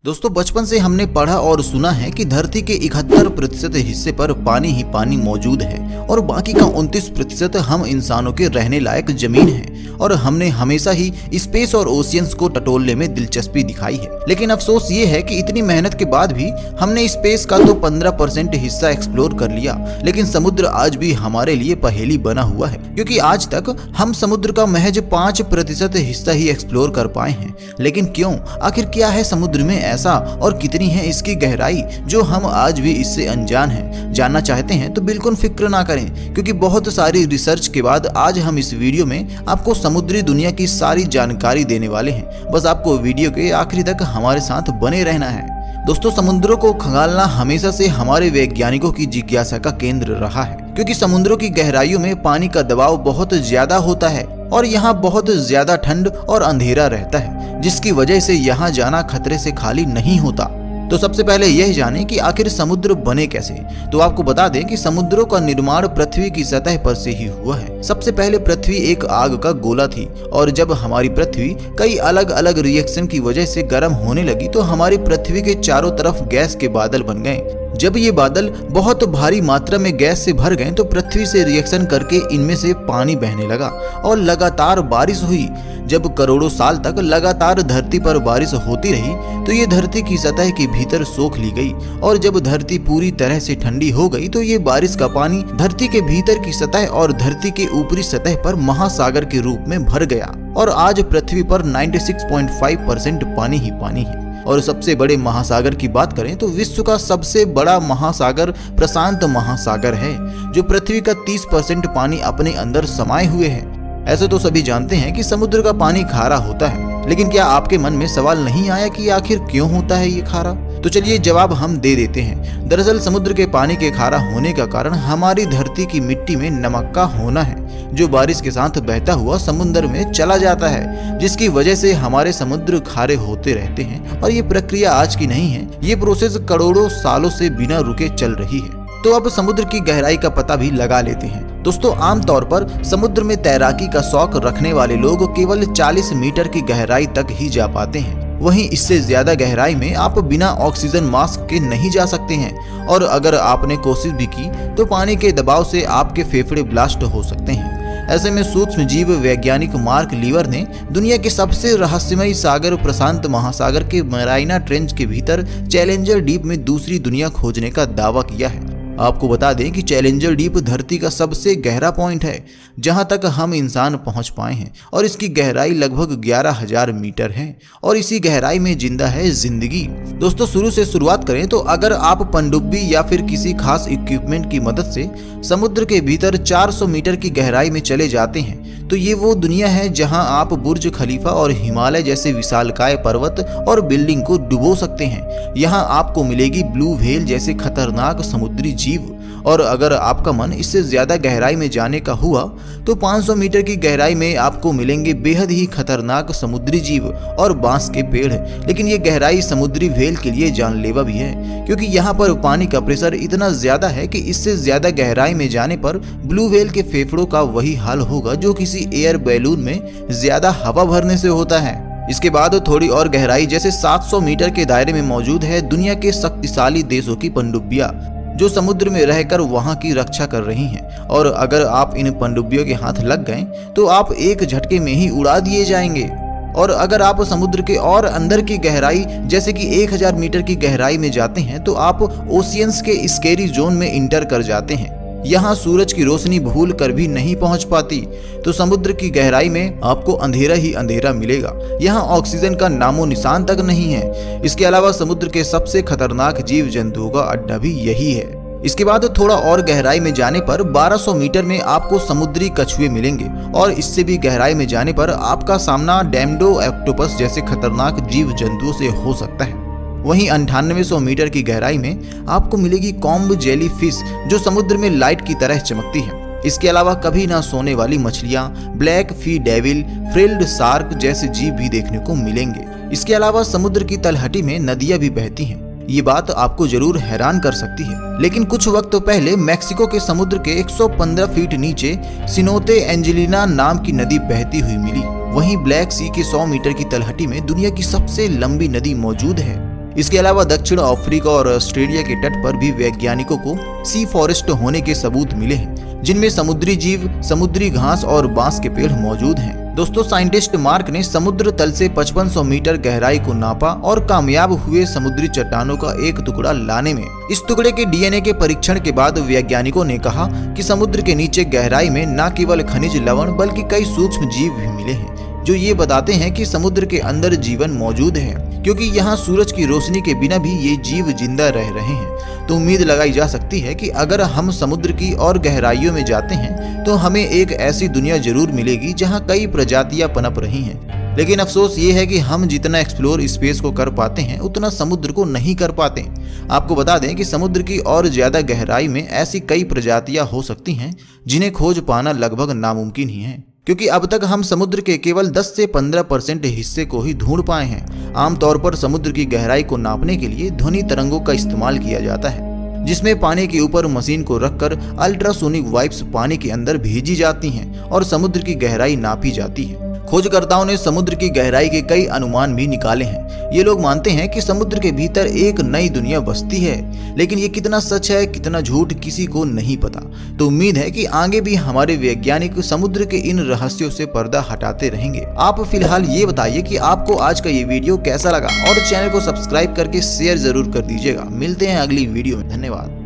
दोस्तों बचपन से हमने पढ़ा और सुना है कि धरती के 71% हिस्से पर पानी ही पानी मौजूद है और बाकी का 29% हम इंसानों के रहने लायक जमीन है। और हमने हमेशा ही स्पेस और ओशियंस को टटोलने में दिलचस्पी दिखाई है, लेकिन अफसोस ये है कि इतनी मेहनत के बाद भी हमने स्पेस का तो 15% हिस्सा एक्सप्लोर कर लिया, लेकिन समुद्र आज भी हमारे लिए पहेली बना हुआ है, क्योंकि आज तक हम समुद्र का महज 5% हिस्सा ही एक्सप्लोर कर पाए हैं। लेकिन क्यों? आखिर क्या है समुद्र में ऐसा और कितनी है इसकी गहराई जो हम आज भी इससे अनजान हैं? जानना चाहते हैं तो बिल्कुल फिक्र ना करें, क्योंकि बहुत सारी रिसर्च के बाद आज हम इस वीडियो में आपको समुद्री दुनिया की सारी जानकारी देने वाले हैं। बस आपको वीडियो के आखिरी तक हमारे साथ बने रहना है। दोस्तों, समुद्रों को खंगालना हमेशा से हमारे वैज्ञानिकों की जिज्ञासा का केंद्र रहा है, क्योंकि समुद्रों की गहराइयों में पानी का दबाव बहुत ज्यादा होता है और यहाँ बहुत ज्यादा ठंड और अंधेरा रहता है, जिसकी वजह से यहाँ जाना खतरे से खाली नहीं होता। तो सबसे पहले यह जानें कि आखिर समुद्र बने कैसे। तो आपको बता दें कि समुद्रों का निर्माण पृथ्वी की सतह पर से ही हुआ है। सबसे पहले पृथ्वी एक आग का गोला थी, और जब हमारी पृथ्वी कई अलग अलग रिएक्शन की वजह से गर्म होने लगी तो हमारी पृथ्वी के चारों तरफ गैस के बादल बन गए। जब ये बादल बहुत भारी मात्रा में गैस से भर गए तो पृथ्वी से रिएक्शन करके इनमें से पानी बहने लगा और लगातार बारिश हुई। जब करोड़ों साल तक लगातार धरती पर बारिश होती रही तो ये धरती की सतह के भीतर सोख ली गई, और जब धरती पूरी तरह से ठंडी हो गई तो ये बारिश का पानी धरती के भीतर की सतह और धरती के ऊपरी सतह पर महासागर के रूप में भर गया, और आज पृथ्वी पर 96.5% पानी ही पानी है। और सबसे बड़े महासागर की बात करें तो विश्व का सबसे बड़ा महासागर प्रशांत महासागर है, जो पृथ्वी का 30% पानी अपने अंदर समाये हुए है। ऐसे तो सभी जानते हैं कि समुद्र का पानी खारा होता है, लेकिन क्या आपके मन में सवाल नहीं आया कि आखिर क्यों होता है ये खारा? तो चलिए जवाब हम दे देते हैं। दरअसल समुद्र के पानी के खारा होने का कारण हमारी धरती की मिट्टी में नमक का होना है, जो बारिश के साथ बहता हुआ समुद्र में चला जाता है, जिसकी वजह से हमारे समुद्र खारे होते रहते हैं। और ये प्रक्रिया आज की नहीं है, ये प्रोसेस करोड़ों सालों से बिना रुके चल रही है। तो अब समुद्र की गहराई का पता भी लगा लेते हैं। दोस्तों, आमतौर पर समुद्र में तैराकी का शौक रखने वाले लोग केवल 40 मीटर की गहराई तक ही जा पाते हैं। वहीं इससे ज्यादा गहराई में आप बिना ऑक्सीजन मास्क के नहीं जा सकते हैं, और अगर आपने कोशिश भी की तो पानी के दबाव से आपके फेफड़े ब्लास्ट हो सकते हैं। ऐसे में सूक्ष्म जीव वैज्ञानिक मार्क लीवर ने दुनिया के सबसे रहस्यमयी सागर प्रशांत महासागर के मराइना ट्रेंच के भीतर चैलेंजर डीप में दूसरी दुनिया खोजने का दावा किया है। आपको बता दें कि चैलेंजर डीप धरती का सबसे गहरा पॉइंट है जहां तक हम इंसान पहुंच पाए हैं, और इसकी गहराई लगभग 11,000 मीटर है, और इसी गहराई में जिंदा है जिंदगी। दोस्तों, शुरू से शुरुआत करें तो अगर आप पनडुब्बी या फिर किसी खास इक्विपमेंट की मदद से समुद्र के भीतर 400 मीटर की गहराई में चले जाते हैं तो ये वो दुनिया है जहां आप बुर्ज खलीफा और हिमालय जैसे विशालकाय पर्वत और बिल्डिंग को डुबो सकते हैं। यहाँ आपको मिलेगी ब्लू व्हेल जैसे खतरनाक समुद्री जीव, और अगर आपका मन इससे ज्यादा गहराई में जाने का हुआ तो 500 मीटर की गहराई में आपको मिलेंगे बेहद ही खतरनाक समुद्री जीव और बांस के पेड़। लेकिन ये गहराई समुद्री व्हेल के लिए जानलेवा भी है, क्योंकि यहाँ पर पानी का प्रेशर इतना ज्यादा है कि इससे ज्यादा गहराई में जाने पर ब्लू व्हेल के फेफड़ों का वही हाल होगा जो किसी एयर बैलून में ज्यादा हवा भरने से होता है। इसके बाद थोड़ी और गहराई जैसे 700 मीटर के दायरे में मौजूद है दुनिया के शक्तिशाली देशों की पनडुब्बियां, जो समुद्र में रहकर वहां की रक्षा कर रही हैं। और अगर आप इन पनडुब्बियों के हाथ लग गए तो आप एक झटके में ही उड़ा दिए जाएंगे। और अगर आप समुद्र के और अंदर की गहराई जैसे कि 1000 मीटर की गहराई में जाते हैं तो आप ओशियंस के स्केरी जोन में इंटर कर जाते हैं। यहाँ सूरज की रोशनी भूल कर भी नहीं पहुंच पाती, तो समुद्र की गहराई में आपको अंधेरा ही अंधेरा मिलेगा। यहाँ ऑक्सीजन का नामो निशान तक नहीं है। इसके अलावा समुद्र के सबसे खतरनाक जीव जंतुओं का अड्डा भी यही है। इसके बाद थोड़ा और गहराई में जाने पर 1200 मीटर में आपको समुद्री कछुए मिलेंगे, और इससे भी गहराई में जाने पर आपका सामना डैमडो ऑक्टोपस जैसे खतरनाक जीव जंतुओं से हो सकता है। वहीं 9800 मीटर की गहराई में आपको मिलेगी कॉम्ब जेली फिश, जो समुद्र में लाइट की तरह चमकती है। इसके अलावा कभी ना सोने वाली मछलियां, ब्लैक फी डेविल, फ्रिल्ड शार्क जैसे जीव भी देखने को मिलेंगे। इसके अलावा समुद्र की तलहटी में नदियां भी बहती हैं। ये बात आपको जरूर हैरान कर सकती है, लेकिन कुछ वक्त पहले मैक्सिको के समुद्र के 115 फीट नीचे सिनोते एंजेलिना नाम की नदी बहती हुई मिली। वहीं ब्लैक सी के 100 मीटर की तलहटी में दुनिया की सबसे लंबी नदी मौजूद है। इसके अलावा दक्षिण अफ्रीका और ऑस्ट्रेलिया के तट पर भी वैज्ञानिकों को सी फॉरेस्ट होने के सबूत मिले हैं, जिनमें समुद्री जीव, समुद्री घास और बांस के पेड़ मौजूद हैं। दोस्तों, साइंटिस्ट मार्क ने समुद्र तल से 5500 मीटर गहराई को नापा और कामयाब हुए समुद्री चट्टानों का एक टुकड़ा लाने में। इस टुकड़े के डीएनए के परीक्षण के बाद वैज्ञानिकों ने कहा कि समुद्र के नीचे गहराई में न केवल खनिज लवण बल्कि कई सूक्ष्म जीव भी मिले हैं, जो ये बताते हैं कि समुद्र के अंदर जीवन मौजूद है, क्योंकि यहाँ सूरज की रोशनी के बिना भी ये जीव जिंदा रह रहे हैं। तो उम्मीद लगाई जा सकती है कि अगर हम समुद्र की और गहराइयों में जाते हैं तो हमें एक ऐसी दुनिया जरूर मिलेगी जहाँ कई प्रजातियां पनप रही हैं। लेकिन अफसोस ये है कि हम जितना एक्सप्लोर स्पेस को कर पाते हैं उतना समुद्र को नहीं कर पाते। आपको बता दें कि समुद्र की और ज्यादा गहराई में ऐसी कई प्रजातियां हो सकती हैं जिन्हें खोज पाना लगभग नामुमकिन ही है, क्योंकि अब तक हम समुद्र के केवल 10 से 15% हिस्से को ही ढूंढ पाए हैं। आमतौर पर समुद्र की गहराई को नापने के लिए ध्वनि तरंगों का इस्तेमाल किया जाता है, जिसमें पानी के ऊपर मशीन को रखकर अल्ट्रासोनिक वाइब्स पानी के अंदर भेजी जाती हैं और समुद्र की गहराई नापी जाती है। खोजकर्ताओं ने समुद्र की गहराई के कई अनुमान भी निकाले हैं। ये लोग मानते हैं कि समुद्र के भीतर एक नई दुनिया बसती है, लेकिन ये कितना सच है कितना झूठ किसी को नहीं पता। तो उम्मीद है कि आगे भी हमारे वैज्ञानिक समुद्र के इन रहस्यों से पर्दा हटाते रहेंगे। आप फिलहाल ये बताइए कि आपको आज का ये वीडियो कैसा लगा और चैनल को सब्सक्राइब करके शेयर जरूर कर दीजिएगा। मिलते हैं अगली वीडियो में। धन्यवाद।